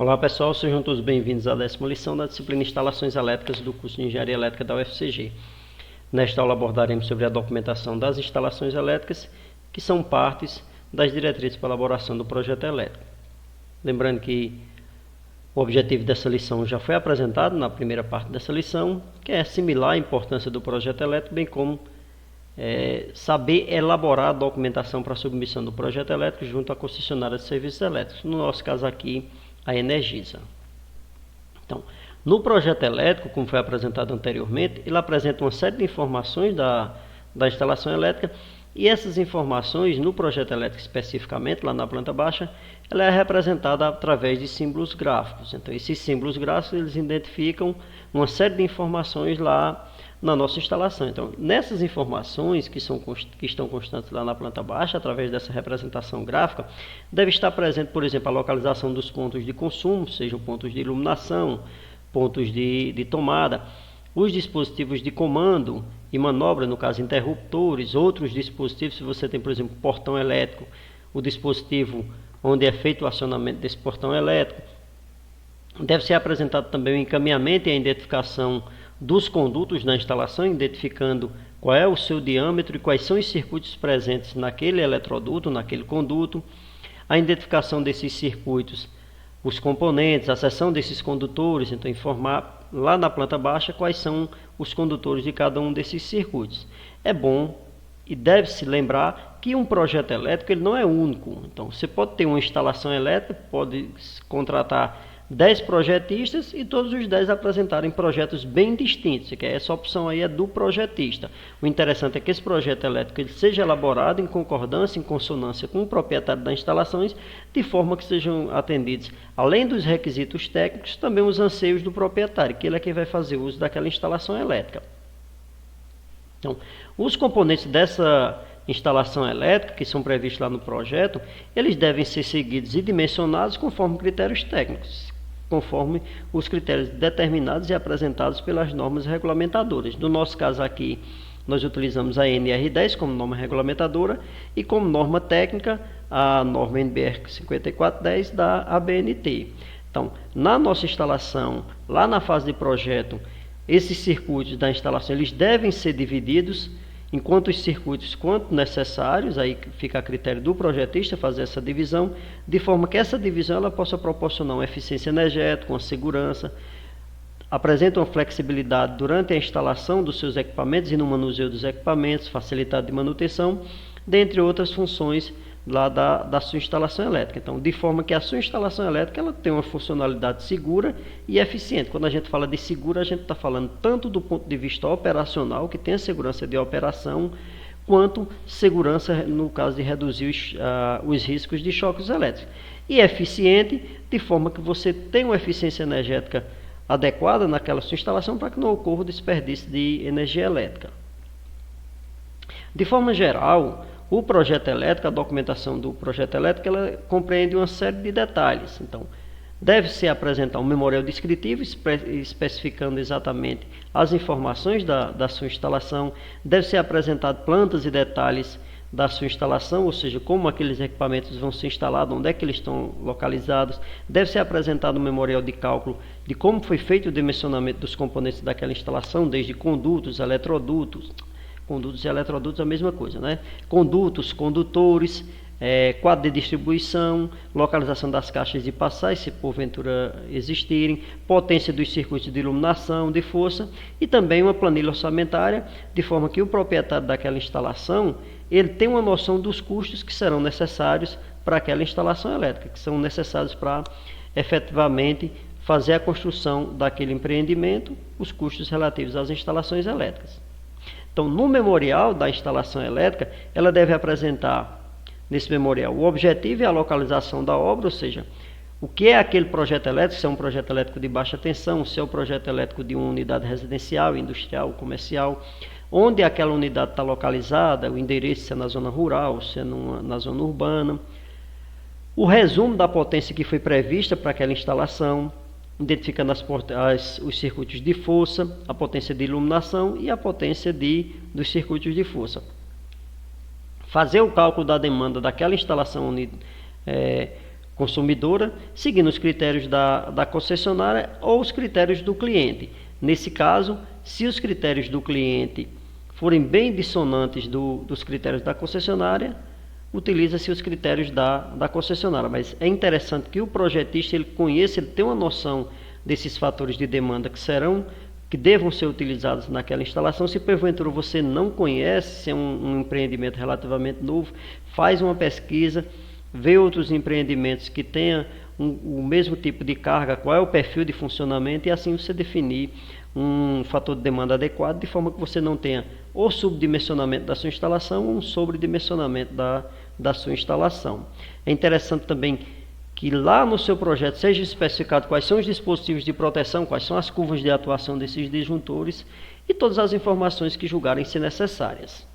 Olá pessoal, sejam todos bem-vindos à 10ª lição da disciplina Instalações Elétricas do curso de Engenharia Elétrica da UFCG. Nesta aula abordaremos sobre a documentação das instalações elétricas, que são partes das diretrizes para a elaboração do projeto elétrico. Lembrando que o objetivo dessa lição já foi apresentado na primeira parte dessa lição, que é assimilar a importância do projeto elétrico, bem como saber elaborar a documentação para a submissão do projeto elétrico junto à concessionária de serviços elétricos, no nosso caso aqui, a Energisa. Então, no projeto elétrico, como foi apresentado anteriormente, ele apresenta uma série de informações da instalação elétrica, e essas informações, no projeto elétrico especificamente, lá na planta baixa, ela é representada através de símbolos gráficos. Então, esses símbolos gráficos, eles identificam uma série de informações lá na nossa instalação. Então, nessas informações que estão constantes lá na planta baixa, através dessa representação gráfica, deve estar presente, por exemplo, a localização dos pontos de consumo, sejam pontos de iluminação, pontos de tomada, os dispositivos de comando e manobra, no caso interruptores, outros dispositivos, se você tem, por exemplo, portão elétrico, o dispositivo onde é feito o acionamento desse portão elétrico. Deve ser apresentado também o encaminhamento e a identificação dos condutos na instalação, identificando qual é o seu diâmetro e quais são os circuitos presentes naquele eletroduto, naquele conduto, a identificação desses circuitos, os componentes, a seção desses condutores, então informar lá na planta baixa quais são os condutores de cada um desses circuitos. É bom e deve-se lembrar que um projeto elétrico ele não é único. Então, você pode ter uma instalação elétrica, pode contratar 10 projetistas e todos os 10 apresentarem projetos bem distintos, que essa opção aí é do projetista. O interessante é que esse projeto elétrico ele seja elaborado em concordância, em consonância com o proprietário das instalações, de forma que sejam atendidos, além dos requisitos técnicos, também os anseios do proprietário, que ele é quem vai fazer uso daquela instalação elétrica. Então, os componentes dessa instalação elétrica, que são previstos lá no projeto, eles devem ser seguidos e dimensionados conforme critérios técnicos, conforme os critérios determinados e apresentados pelas normas regulamentadoras. No nosso caso aqui, nós utilizamos a NR10 como norma regulamentadora e como norma técnica a norma NBR 5410 da ABNT. Então, na nossa instalação, lá na fase de projeto, esses circuitos da instalação eles devem ser divididos em quantos circuitos quanto necessários, aí fica a critério do projetista fazer essa divisão, de forma que essa divisão ela possa proporcionar uma eficiência energética, uma segurança, apresenta uma flexibilidade durante a instalação dos seus equipamentos e no manuseio dos equipamentos, facilidade de manutenção, dentre outras funções lá da sua instalação elétrica. Então, de forma que a sua instalação elétrica ela tem uma funcionalidade segura e eficiente. Quando a gente fala de segura, a gente está falando tanto do ponto de vista operacional, que tem a segurança de operação, quanto segurança no caso de reduzir os riscos de choques elétricos. E eficiente, de forma que você tem uma eficiência energética adequada naquela sua instalação para que não ocorra o desperdício de energia elétrica. De forma geral, o projeto elétrico, a documentação do projeto elétrico, ela compreende uma série de detalhes. Então, deve-se apresentar um memorial descritivo especificando exatamente as informações da sua instalação, deve ser apresentado plantas e detalhes da sua instalação, ou seja, como aqueles equipamentos vão ser instalados, onde é que eles estão localizados, deve ser apresentado um memorial de cálculo de como foi feito o dimensionamento dos componentes daquela instalação, desde condutos, eletrodutos, condutos e eletrodutos a mesma coisa, né? Condutos, condutores, quadro de distribuição, localização das caixas de passagem, se porventura existirem, potência dos circuitos de iluminação, de força, e também uma planilha orçamentária, de forma que o proprietário daquela instalação, ele tem uma noção dos custos que serão necessários para aquela instalação elétrica, que são necessários para efetivamente fazer a construção daquele empreendimento, os custos relativos às instalações elétricas. Então, no memorial da instalação elétrica, ela deve apresentar, nesse memorial, o objetivo e a localização da obra, ou seja, o que é aquele projeto elétrico, se é um projeto elétrico de baixa tensão, se é um projeto elétrico de uma unidade residencial, industrial, comercial, onde aquela unidade está localizada, o endereço, se é na zona rural, se é na zona urbana, o resumo da potência que foi prevista para aquela instalação, identificando os circuitos de força, a potência de iluminação e a potência dos circuitos de força. Fazer o cálculo da demanda daquela instalação consumidora, seguindo os critérios da concessionária ou os critérios do cliente. Nesse caso, se os critérios do cliente forem bem dissonantes dos critérios da concessionária, utiliza-se os critérios da concessionária. Mas é interessante que o projetista ele conheça, ele tenha uma noção desses fatores de demanda que devam ser utilizados naquela instalação. Se porventura você não conhece, se é um empreendimento relativamente novo, faz uma pesquisa, vê outros empreendimentos que tenham o mesmo tipo de carga, qual é o perfil de funcionamento, e assim você definir um fator de demanda adequado, de forma que você não tenha ou subdimensionamento da sua instalação ou um sobredimensionamento da sua instalação. É interessante também que lá no seu projeto seja especificado quais são os dispositivos de proteção, quais são as curvas de atuação desses disjuntores e todas as informações que julgarem ser necessárias.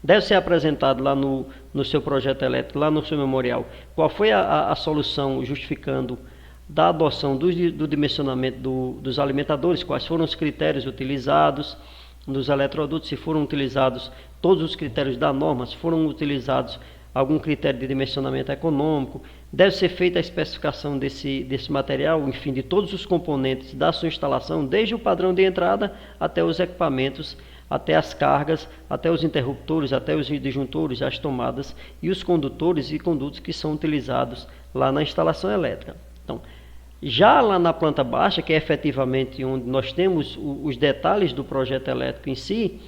Deve ser apresentado lá no seu projeto elétrico, lá no seu memorial, qual foi a solução justificando da adoção do dimensionamento dos alimentadores, quais foram os critérios utilizados nos eletrodutos, se foram utilizados todos os critérios da norma, se foram utilizados algum critério de dimensionamento econômico. Deve ser feita a especificação desse material, enfim, de todos os componentes da sua instalação, desde o padrão de entrada até os equipamentos, até as cargas, até os interruptores, até os disjuntores, as tomadas e os condutores e condutos que são utilizados lá na instalação elétrica. Então, já lá na planta baixa, que é efetivamente onde nós temos os detalhes do projeto elétrico em si,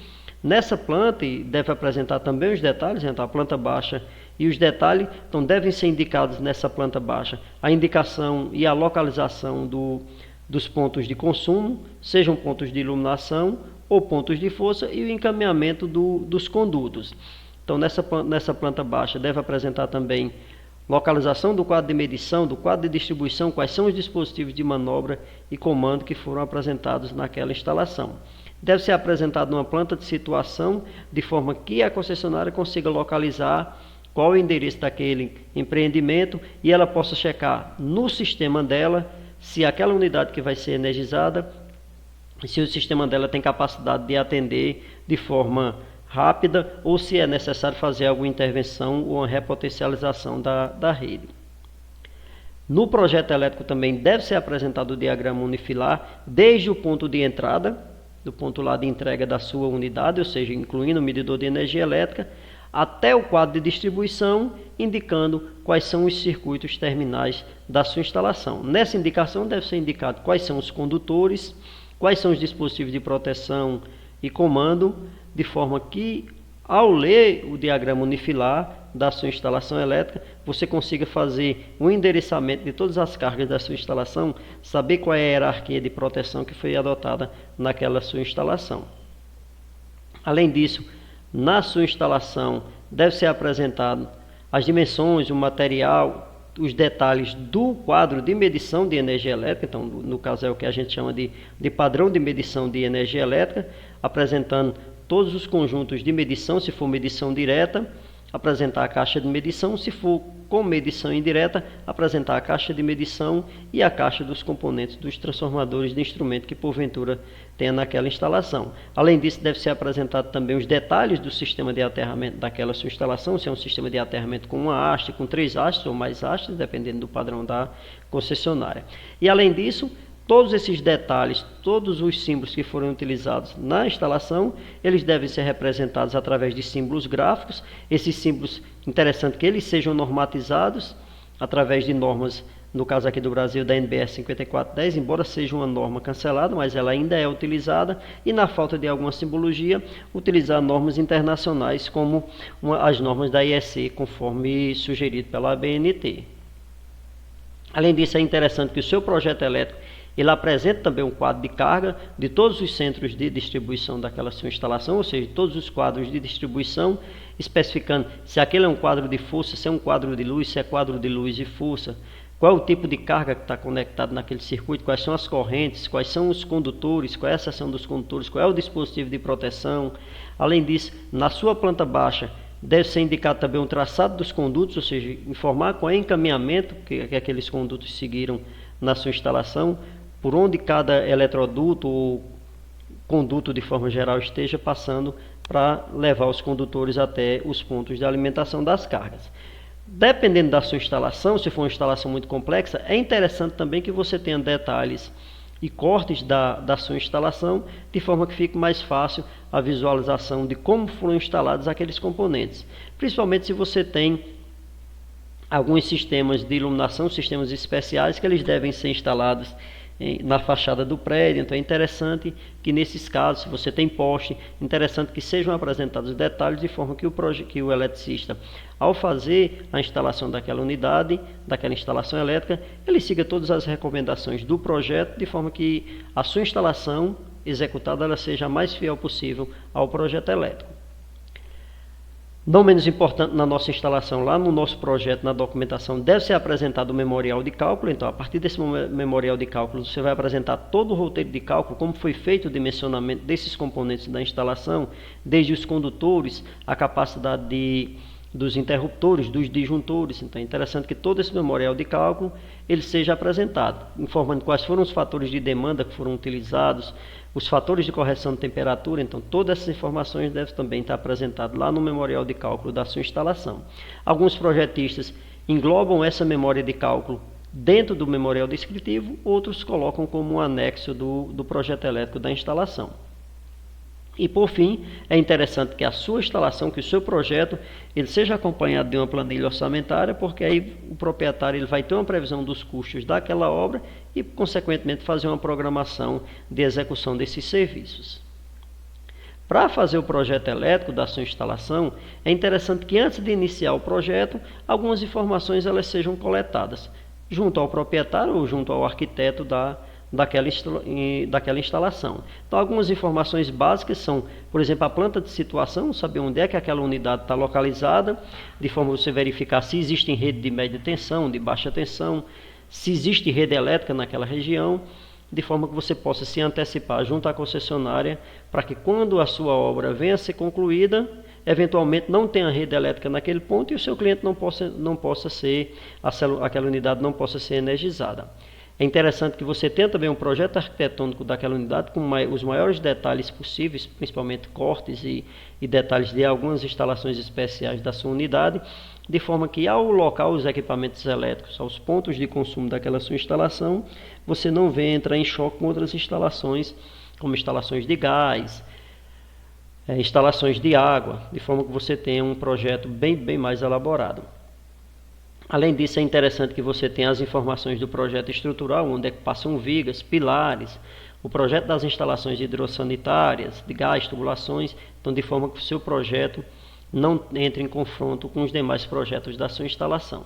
nessa planta, e deve apresentar também os detalhes, então a planta baixa e os detalhes, então devem ser indicados nessa planta baixa a indicação e a localização dos pontos de consumo, sejam pontos de iluminação ou pontos de força, e o encaminhamento dos condutos. Então nessa planta baixa deve apresentar também localização do quadro de medição, do quadro de distribuição, quais são os dispositivos de manobra e comando que foram apresentados naquela instalação. Deve ser apresentado uma planta de situação, de forma que a concessionária consiga localizar qual é o endereço daquele empreendimento e ela possa checar no sistema dela se aquela unidade que vai ser energizada, se o sistema dela tem capacidade de atender de forma rápida ou se é necessário fazer alguma intervenção ou uma repotencialização da rede. No projeto elétrico também deve ser apresentado o diagrama unifilar desde o ponto de entrada, do ponto lá de entrega da sua unidade, ou seja, incluindo o medidor de energia elétrica, até o quadro de distribuição, indicando quais são os circuitos terminais da sua instalação. Nessa indicação deve ser indicado quais são os condutores, quais são os dispositivos de proteção e comando, de forma que, ao ler o diagrama unifilar da sua instalação elétrica, você consiga fazer um endereçamento de todas as cargas da sua instalação, saber qual é a hierarquia de proteção que foi adotada naquela sua instalação. Além disso, na sua instalação deve ser apresentado as dimensões, o material, os detalhes do quadro de medição de energia elétrica, então no caso é o que a gente chama de padrão de medição de energia elétrica, apresentando todos os conjuntos de medição, se for medição direta, apresentar a caixa de medição, se for com medição indireta, apresentar a caixa de medição e a caixa dos componentes dos transformadores de instrumento que porventura tenha naquela instalação. Além disso, deve ser apresentado também os detalhes do sistema de aterramento daquela sua instalação, se é um sistema de aterramento com uma haste, com 3 hastes ou mais hastes, dependendo do padrão da concessionária. E além disso, todos esses detalhes, todos os símbolos que foram utilizados na instalação, eles devem ser representados através de símbolos gráficos. Esses símbolos, interessante que eles sejam normatizados através de normas, no caso aqui do Brasil, da NBR 5410, embora seja uma norma cancelada, mas ela ainda é utilizada, e na falta de alguma simbologia, utilizar normas internacionais como as normas da IEC, conforme sugerido pela ABNT. Além disso, é interessante que o seu projeto elétrico ele apresenta também um quadro de carga de todos os centros de distribuição daquela sua instalação, ou seja, todos os quadros de distribuição, especificando se aquele é um quadro de força, se é um quadro de luz, se é quadro de luz e força, qual é o tipo de carga que está conectado naquele circuito, quais são as correntes, quais são os condutores, qual é a seção dos condutores, qual é o dispositivo de proteção. Além disso, na sua planta baixa, deve ser indicado também um traçado dos condutos, ou seja, informar qual é o encaminhamento que aqueles condutos seguiram na sua instalação, por onde cada eletroduto ou conduto de forma geral esteja passando para levar os condutores até os pontos de alimentação das cargas. Dependendo da sua instalação, se for uma instalação muito complexa, é interessante também que você tenha detalhes e cortes da sua instalação, de forma que fique mais fácil a visualização de como foram instalados aqueles componentes. Principalmente se você tem alguns sistemas de iluminação, sistemas especiais, que eles devem ser instalados na fachada do prédio. Então é interessante que nesses casos, se você tem poste, interessante que sejam apresentados detalhes de forma que o eletricista, ao fazer a instalação daquela unidade, daquela instalação elétrica, ele siga todas as recomendações do projeto, de forma que a sua instalação executada ela seja a mais fiel possível ao projeto elétrico. Não menos importante, na nossa instalação, lá no nosso projeto, na documentação, deve ser apresentado o memorial de cálculo. Então, a partir desse memorial de cálculo, você vai apresentar todo o roteiro de cálculo, como foi feito o dimensionamento desses componentes da instalação, desde os condutores, a capacidade dos interruptores, dos disjuntores. Então, é interessante que todo esse memorial de cálculo ele seja apresentado, informando quais foram os fatores de demanda que foram utilizados, os fatores de correção de temperatura. Então, todas essas informações devem também estar apresentadas lá no memorial de cálculo da sua instalação. Alguns projetistas englobam essa memória de cálculo dentro do memorial descritivo, outros colocam como um anexo do projeto elétrico da instalação. E por fim, é interessante que a sua instalação, que o seu projeto, ele seja acompanhado de uma planilha orçamentária, porque aí o proprietário ele vai ter uma previsão dos custos daquela obra e, consequentemente, fazer uma programação de execução desses serviços. Para fazer o projeto elétrico da sua instalação, é interessante que antes de iniciar o projeto, algumas informações elas sejam coletadas junto ao proprietário ou junto ao arquiteto daquela instalação. Então, algumas informações básicas são, por exemplo, a planta de situação, saber onde é que aquela unidade está localizada, de forma a você verificar se existe rede de média tensão, de baixa tensão, se existe rede elétrica naquela região, de forma que você possa se antecipar junto à concessionária, para que quando a sua obra venha a ser concluída, eventualmente não tenha rede elétrica naquele ponto e o seu cliente aquela unidade não possa ser energizada. É interessante que você tenha também um projeto arquitetônico daquela unidade com os maiores detalhes possíveis, principalmente cortes e detalhes de algumas instalações especiais da sua unidade, de forma que ao locar os equipamentos elétricos aos pontos de consumo daquela sua instalação, você não venha entrar em choque com outras instalações, como instalações de gás, instalações de água, de forma que você tenha um projeto bem mais elaborado. Além disso, é interessante que você tenha as informações do projeto estrutural, onde é que passam vigas, pilares, o projeto das instalações hidrossanitárias, de gás, tubulações, então de forma que o seu projeto não entre em confronto com os demais projetos da sua instalação.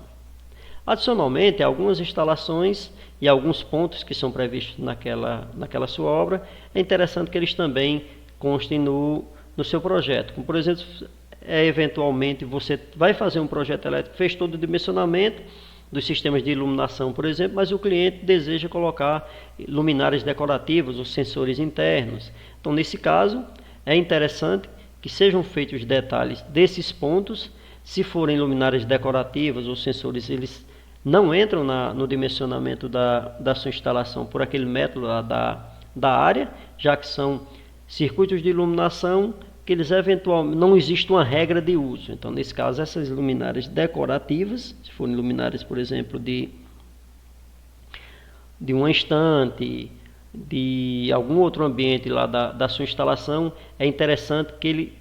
Adicionalmente, algumas instalações e alguns pontos que são previstos naquela sua obra, é interessante que eles também constem no seu projeto, como por exemplo, eventualmente você vai fazer um projeto elétrico, fez todo o dimensionamento dos sistemas de iluminação, por exemplo, mas o cliente deseja colocar luminárias decorativas, os sensores internos. Então, nesse caso, é interessante que sejam feitos os detalhes desses pontos. Se forem luminárias decorativas ou sensores, eles não entram no dimensionamento da sua instalação por aquele método da área, já que são circuitos de iluminação que eles eventualmente não existe uma regra de uso. Então, nesse caso, essas luminárias decorativas, se forem luminárias, por exemplo, de uma estante, de algum outro ambiente lá da sua instalação, é interessante que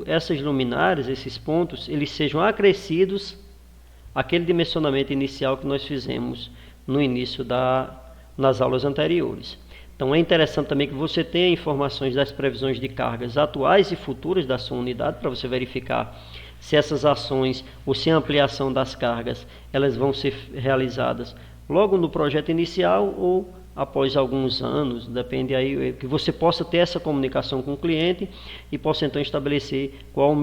essas luminárias, esses pontos, eles sejam acrescidos àquele dimensionamento inicial que nós fizemos no início nas aulas anteriores. Então, é interessante também que você tenha informações das previsões de cargas atuais e futuras da sua unidade, para você verificar se essas ações ou se a ampliação das cargas elas vão ser realizadas logo no projeto inicial ou após alguns anos, depende aí, que você possa ter essa comunicação com o cliente e possa então estabelecer qual a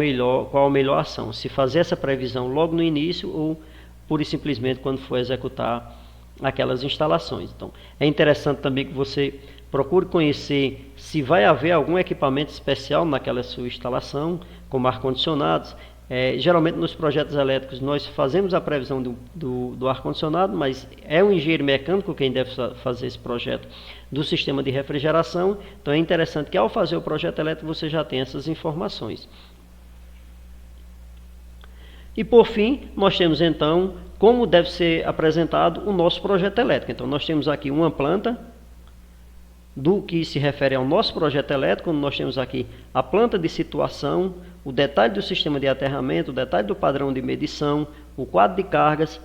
melhor ação, se fazer essa previsão logo no início ou pura e simplesmente quando for executar aquelas instalações. Então, é interessante também que você procure conhecer se vai haver algum equipamento especial naquela sua instalação, como ar-condicionados. Geralmente nos projetos elétricos nós fazemos a previsão do ar-condicionado, mas é o engenheiro mecânico quem deve fazer esse projeto do sistema de refrigeração. Então é interessante que ao fazer o projeto elétrico você já tenha essas informações. E por fim, nós temos então como deve ser apresentado o nosso projeto elétrico. Então nós temos aqui uma planta do que se refere ao nosso projeto elétrico, nós temos aqui a planta de situação, o detalhe do sistema de aterramento, o detalhe do padrão de medição, o quadro de cargas,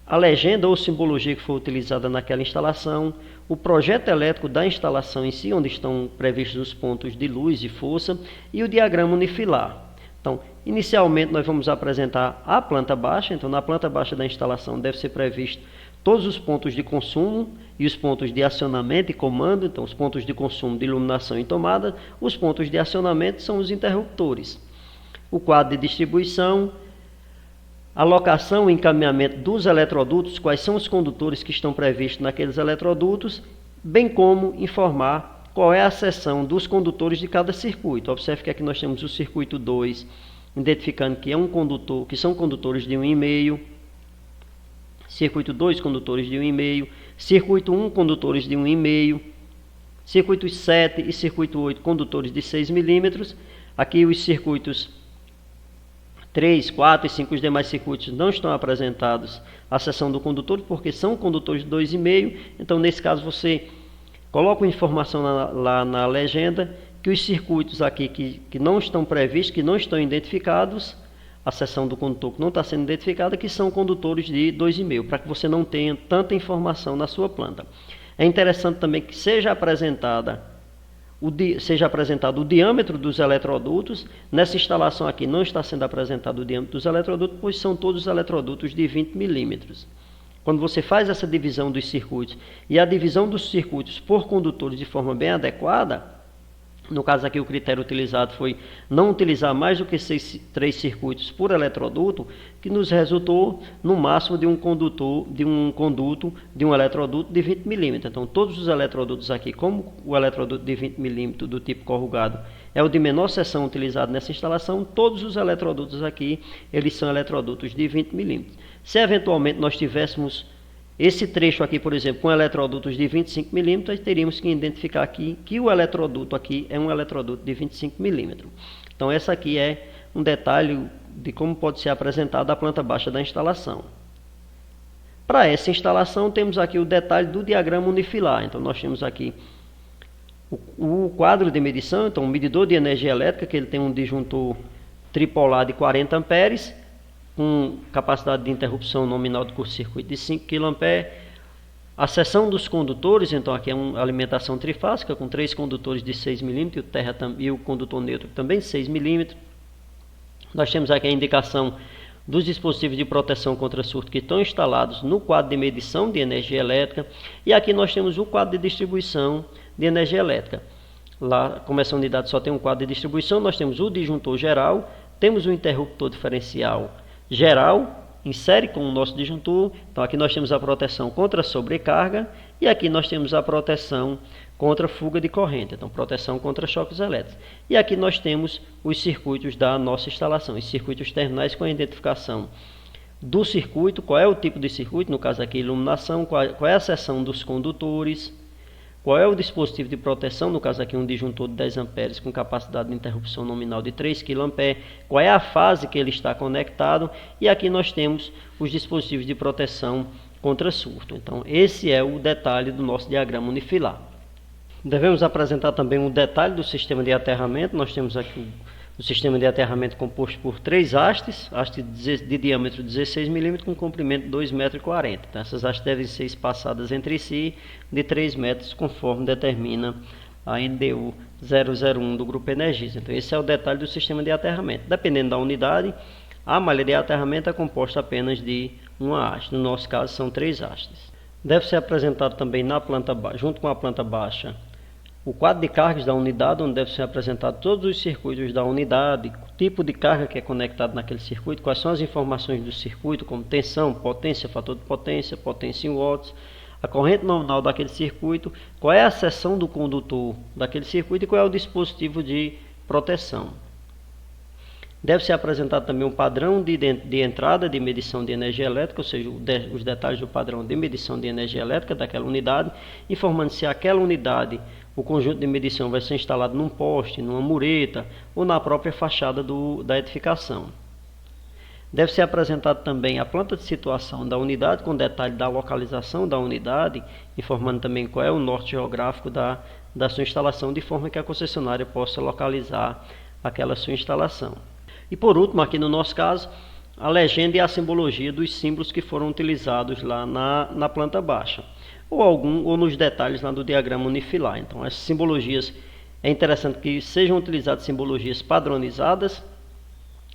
a legenda ou simbologia que foi utilizada naquela instalação, o projeto elétrico da instalação em si, onde estão previstos os pontos de luz e força, e o diagrama unifilar. Então, inicialmente nós vamos apresentar a planta baixa. Então, na planta baixa da instalação deve ser previsto todos os pontos de consumo e os pontos de acionamento e comando. Então, os pontos de consumo de iluminação e tomada, os pontos de acionamento são os interruptores. O quadro de distribuição, alocação e encaminhamento dos eletrodutos, quais são os condutores que estão previstos naqueles eletrodutos, bem como informar qual é a seção dos condutores de cada circuito. Observe que aqui nós temos o circuito 2, identificando que é um condutor, que são condutores de 1,5, circuito 2, condutores de 1,5, circuito 1, condutores de 1,5, circuitos 7 e circuito 8, condutores de 6 milímetros. Aqui os circuitos 3, 4 e 5, os demais circuitos não estão apresentados a seção do condutor, porque são condutores de 2,5. Então, nesse caso, você coloca uma informação lá na legenda que os circuitos aqui que não estão previstos, que não estão identificados, a seção do condutor que não está sendo identificada, que são condutores de 2,5, para que você não tenha tanta informação na sua planta. É interessante também que seja apresentado o diâmetro dos eletrodutos. Nessa instalação aqui não está sendo apresentado o diâmetro dos eletrodutos, pois são todos eletrodutos de 20 milímetros. Quando você faz essa divisão dos circuitos e a divisão dos circuitos por condutores de forma bem adequada, no caso aqui o critério utilizado foi não utilizar mais do que 3 circuitos por eletroduto, que nos resultou no máximo de um conduto de um eletroduto de 20 milímetros. Então todos os eletrodutos aqui, como o eletroduto de 20 milímetros do tipo corrugado é o de menor seção utilizado nessa instalação, todos os eletrodutos aqui, eles são eletrodutos de 20 milímetros. Se eventualmente nós tivéssemos esse trecho aqui, por exemplo, com eletrodutos de 25 milímetros, teríamos que identificar aqui que o eletroduto aqui é um eletroduto de 25 milímetros. Então, essa aqui é um detalhe de como pode ser apresentada a planta baixa da instalação. Para essa instalação, temos aqui o detalhe do diagrama unifilar. Então, nós temos aqui o quadro de medição, então, o medidor de energia elétrica, que ele tem um disjuntor tripolar de 40 amperes, com capacidade de interrupção nominal de curto-circuito de 5 kA. A seção dos condutores, então aqui é uma alimentação trifásica com 3 condutores de 6 milímetros e o condutor neutro também de 6 milímetros. Nós temos aqui a indicação dos dispositivos de proteção contra surto que estão instalados no quadro de medição de energia elétrica. E aqui nós temos o quadro de distribuição de energia elétrica. Lá, como essa unidade só tem um quadro de distribuição, nós temos o disjuntor geral, temos o interruptor diferencial geral, em série com o nosso disjuntor. Então aqui nós temos a proteção contra sobrecarga e aqui nós temos a proteção contra fuga de corrente, então proteção contra choques elétricos. E aqui nós temos os circuitos da nossa instalação, os circuitos terminais com a identificação do circuito, qual é o tipo de circuito, no caso aqui iluminação, qual é a seção dos condutores, qual é o dispositivo de proteção, no caso aqui um disjuntor de 10 amperes com capacidade de interrupção nominal de 3 kA, qual é a fase que ele está conectado, e aqui nós temos os dispositivos de proteção contra surto. Então esse é o detalhe do nosso diagrama unifilar. Devemos apresentar também um detalhe do sistema de aterramento. Nós temos aqui o sistema de aterramento composto por 3 hastes, haste de diâmetro 16 mm com comprimento de 2,40 m. Então, essas hastes devem ser espaçadas entre si de 3 metros, conforme determina a NDU 001 do Grupo Energisa. Então, esse é o detalhe do sistema de aterramento. Dependendo da unidade, a malha de aterramento é composta apenas de uma haste. No nosso caso, são 3 hastes. Deve ser apresentado também na planta baixa, junto com a planta baixa, o quadro de cargas da unidade, onde deve ser apresentado todos os circuitos da unidade, o tipo de carga que é conectado naquele circuito, quais são as informações do circuito, como tensão, potência, fator de potência, potência em watts, a corrente nominal daquele circuito, qual é a seção do condutor daquele circuito e qual é o dispositivo de proteção. Deve ser apresentado também um padrão de entrada de medição de energia elétrica, ou seja, os detalhes do padrão de medição de energia elétrica daquela unidade, informando se aquela unidade, o conjunto de medição vai ser instalado num poste, numa mureta ou na própria fachada da edificação. Deve ser apresentado também a planta de situação da unidade, com detalhe da localização da unidade, informando também qual é o norte geográfico da sua instalação, de forma que a concessionária possa localizar aquela sua instalação. E por último, aqui no nosso caso, a legenda e a simbologia dos símbolos que foram utilizados lá na planta baixa, ou nos detalhes lá do diagrama Unifilar. Então, essas simbologias, é interessante que sejam utilizadas simbologias padronizadas.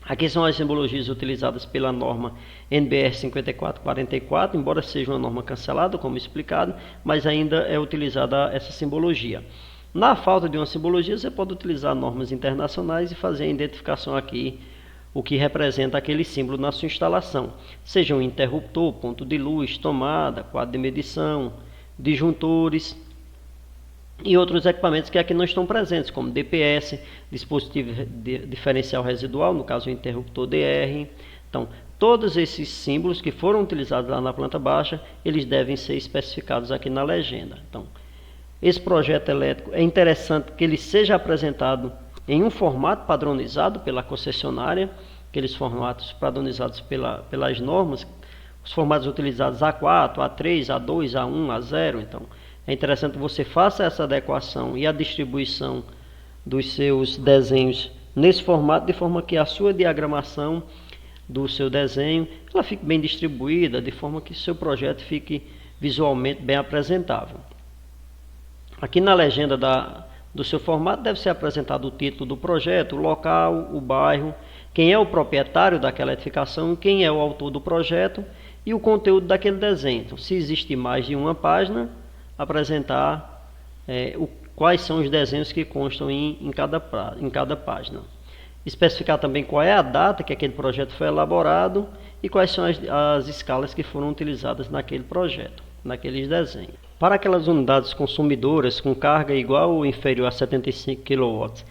Aqui são as simbologias utilizadas pela norma NBR 5444, embora seja uma norma cancelada, como explicado, mas ainda é utilizada essa simbologia. Na falta de uma simbologia, você pode utilizar normas internacionais e fazer a identificação aqui, o que representa aquele símbolo na sua instalação, seja um interruptor, ponto de luz, tomada, quadro de medição, disjuntores e outros equipamentos que aqui não estão presentes, como DPS, dispositivo diferencial residual, no caso o interruptor DR. Então, todos esses símbolos que foram utilizados lá na planta baixa, eles devem ser especificados aqui na legenda. Então, esse projeto elétrico é interessante que ele seja apresentado em um formato padronizado pela concessionária, aqueles formatos padronizados pelas normas, os formatos utilizados A4, A3, A2, A1, A0. Então, é interessante que você faça essa adequação e a distribuição dos seus desenhos nesse formato, de forma que a sua diagramação do seu desenho ela fique bem distribuída, de forma que o seu projeto fique visualmente bem apresentável. Aqui na legenda do seu formato deve ser apresentado o título do projeto, o local, o bairro, quem é o proprietário daquela edificação, quem é o autor do projeto e o conteúdo daquele desenho. Então, se existe mais de uma página, apresentar quais são os desenhos que constam em cada página. Especificar também qual é a data que aquele projeto foi elaborado e quais são as escalas que foram utilizadas naquele projeto, naqueles desenhos. Para aquelas unidades consumidoras com carga igual ou inferior a 75 kW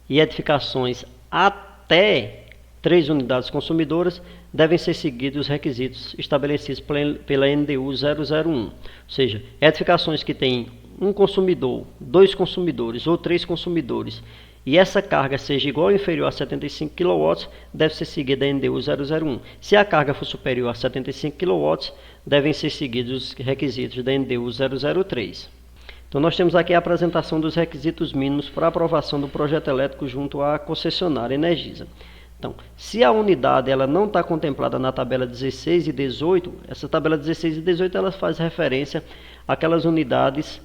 e edificações até 3 unidades consumidoras, devem ser seguidos os requisitos estabelecidos pela NDU 001. Ou seja, edificações que têm um consumidor, 2 consumidores ou 3 consumidores e essa carga seja igual ou inferior a 75 kW, deve ser seguida a NDU 001. Se a carga for superior a 75 kW, devem ser seguidos os requisitos da NDU 003. Então, nós temos aqui a apresentação dos requisitos mínimos para aprovação do projeto elétrico junto à concessionária Energisa. Então, se a unidade ela não está contemplada na tabela 16 e 18, essa tabela 16 e 18 ela faz referência àquelas unidades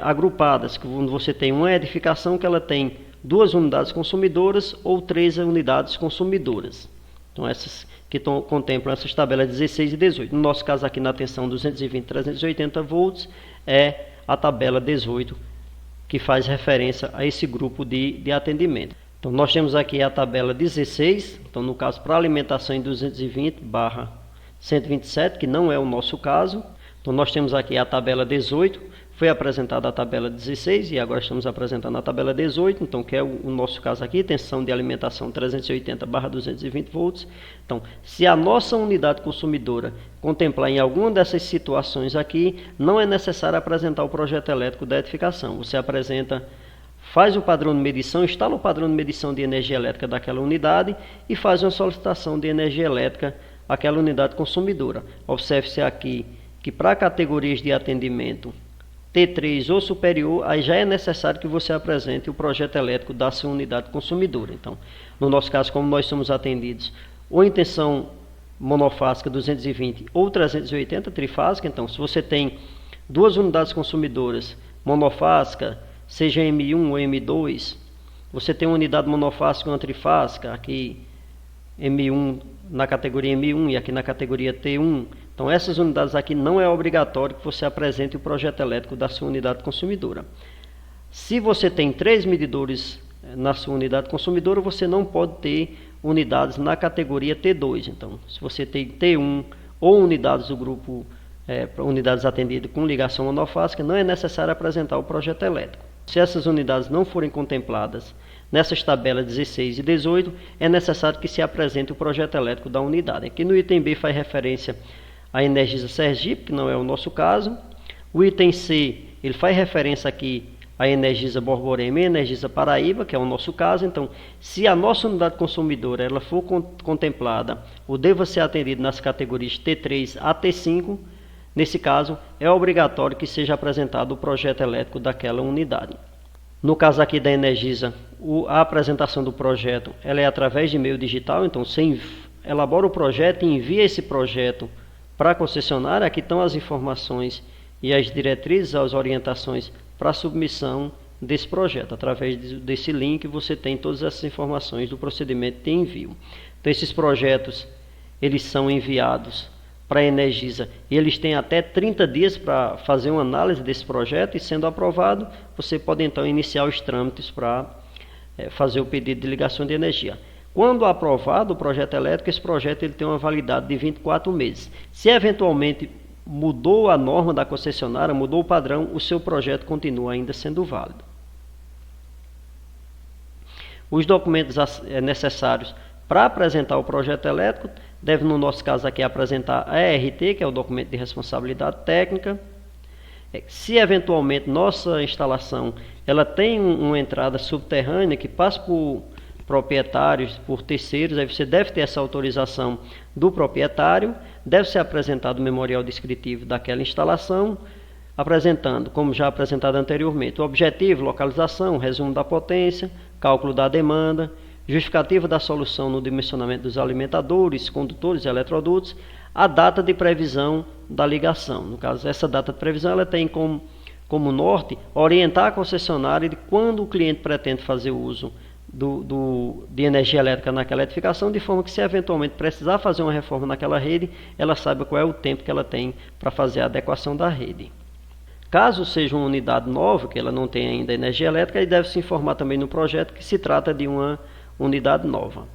agrupadas, quando você tem uma edificação que ela tem 2 unidades consumidoras ou 3 unidades consumidoras. Então, essas que contemplam essas tabelas 16 e 18. No nosso caso aqui na tensão 220 380 volts é a tabela 18 que faz referência a esse grupo de atendimento. Então, nós temos aqui a tabela 16, então no caso para alimentação em 220/127, que não é o nosso caso. Então, nós temos aqui a tabela 18, foi apresentada a tabela 16 e agora estamos apresentando a tabela 18, então que é o nosso caso aqui, tensão de alimentação 380/220 volts. Então, se a nossa unidade consumidora contemplar em alguma dessas situações aqui, não é necessário apresentar o projeto elétrico da edificação. Você apresenta, faz o padrão de medição, instala o padrão de medição de energia elétrica daquela unidade e faz uma solicitação de energia elétrica àquela unidade consumidora. Observe-se aqui que para categorias de atendimento T3 ou superior, aí já é necessário que você apresente o projeto elétrico da sua unidade consumidora. Então, no nosso caso, como nós somos atendidos ou em tensão monofásica 220 ou 380 trifásica, então se você tem 2 unidades consumidoras monofásica, seja M1 ou M2, você tem uma unidade monofásica e uma trifásica, aqui M1 na categoria M1 e aqui na categoria T1. Então, essas unidades aqui não é obrigatório que você apresente o projeto elétrico da sua unidade consumidora. Se você tem 3 medidores na sua unidade consumidora, você não pode ter unidades na categoria T2. Então, se você tem T1 ou unidades do grupo, unidades atendidas com ligação monofásica, não é necessário apresentar o projeto elétrico. Se essas unidades não forem contempladas nessas tabelas 16 e 18, é necessário que se apresente o projeto elétrico da unidade. Aqui no item B faz referência a Energisa Sergipe, que não é o nosso caso. O item C, ele faz referência aqui a Energisa Borborema e a Energisa Paraíba, que é o nosso caso. Então, se a nossa unidade consumidora ela for contemplada ou deva ser atendida nas categorias T3 a T5, nesse caso, é obrigatório que seja apresentado o projeto elétrico daquela unidade. No caso aqui da Energisa, a apresentação do projeto ela é através de e-mail digital. Então, você elabora o projeto e envia esse projeto para a concessionária. Aqui estão as informações e as diretrizes, as orientações para a submissão desse projeto. Através desse link você tem todas essas informações do procedimento de envio. Então, esses projetos eles são enviados para a Energisa e eles têm até 30 dias para fazer uma análise desse projeto, e sendo aprovado, você pode então iniciar os trâmites para fazer o pedido de ligação de energia. Quando aprovado o projeto elétrico, esse projeto ele tem uma validade de 24 meses. Se eventualmente mudou a norma da concessionária, mudou o padrão, o seu projeto continua ainda sendo válido. Os documentos necessários para apresentar o projeto elétrico deve, no nosso caso aqui, apresentar a ERT, que é o documento de responsabilidade técnica. Se eventualmente nossa instalação ela tem uma entrada subterrânea que passa por proprietários, por terceiros, aí você deve ter essa autorização do proprietário. Deve ser apresentado o memorial descritivo daquela instalação, apresentando, como já apresentado anteriormente, o objetivo, localização, resumo da potência, cálculo da demanda, justificativa da solução no dimensionamento dos alimentadores, condutores e eletrodutos, a data de previsão da ligação. No caso, essa data de previsão ela tem como norte orientar a concessionária de quando o cliente pretende fazer uso de energia elétrica naquela edificação, de forma que, se eventualmente precisar fazer uma reforma naquela rede, ela saiba qual é o tempo que ela tem para fazer a adequação da rede. Caso seja uma unidade nova, que ela não tem ainda energia elétrica, aí deve se informar também no projeto que se trata de uma unidade nova.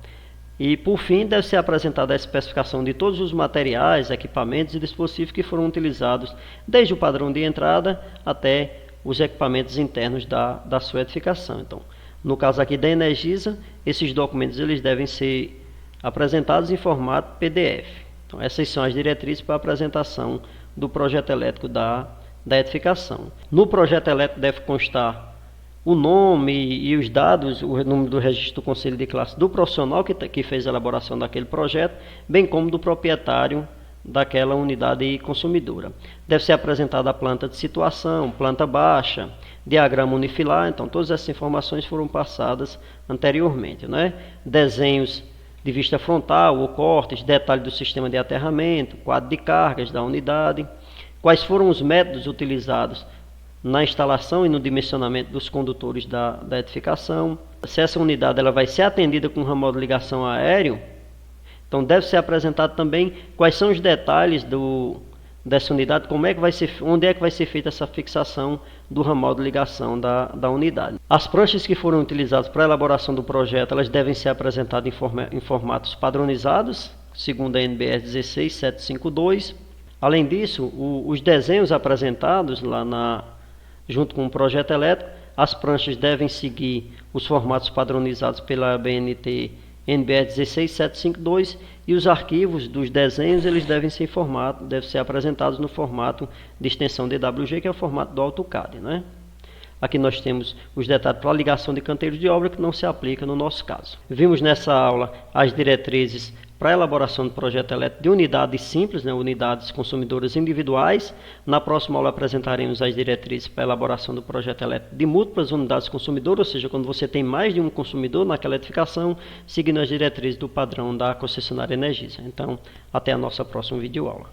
E, por fim, deve ser apresentada a especificação de todos os materiais, equipamentos e dispositivos que foram utilizados, desde o padrão de entrada até os equipamentos internos da sua edificação. Então, no caso aqui da Energisa, esses documentos eles devem ser apresentados em formato PDF. Então, essas são as diretrizes para a apresentação do projeto elétrico da edificação. No projeto elétrico deve constar o nome e os dados, o número do registro do conselho de classe do profissional que fez a elaboração daquele projeto, bem como do proprietário daquela unidade consumidora. Deve ser apresentada a planta de situação, planta baixa, diagrama unifilar. Então, todas essas informações foram passadas anteriormente, né? Desenhos de vista frontal ou cortes, detalhe do sistema de aterramento, quadro de cargas da unidade, quais foram os métodos utilizados na instalação e no dimensionamento dos condutores da edificação. Se essa unidade ela vai ser atendida com ramal de ligação aéreo, então deve ser apresentado também quais são os detalhes dessa unidade, onde é que vai ser feita essa fixação do ramal de ligação da unidade. As pranchas que foram utilizadas para a elaboração do projeto, elas devem ser apresentadas em formatos padronizados, segundo a NBR 16752. Além disso, os desenhos apresentados lá junto com o projeto elétrico, as pranchas devem seguir os formatos padronizados pela BNT NBR 16752, e os arquivos dos desenhos eles devem ser apresentados no formato de extensão DWG, que é o formato do AutoCAD, né? Aqui nós temos os detalhes para a ligação de canteiros de obra, que não se aplica no nosso caso. Vimos nessa aula as diretrizes para a elaboração do projeto elétrico de unidades simples, né, unidades consumidoras individuais. Na próxima aula apresentaremos as diretrizes para a elaboração do projeto elétrico de múltiplas unidades consumidoras, ou seja, quando você tem mais de um consumidor naquela edificação, seguindo as diretrizes do padrão da concessionária Energisa. Então, até a nossa próxima videoaula.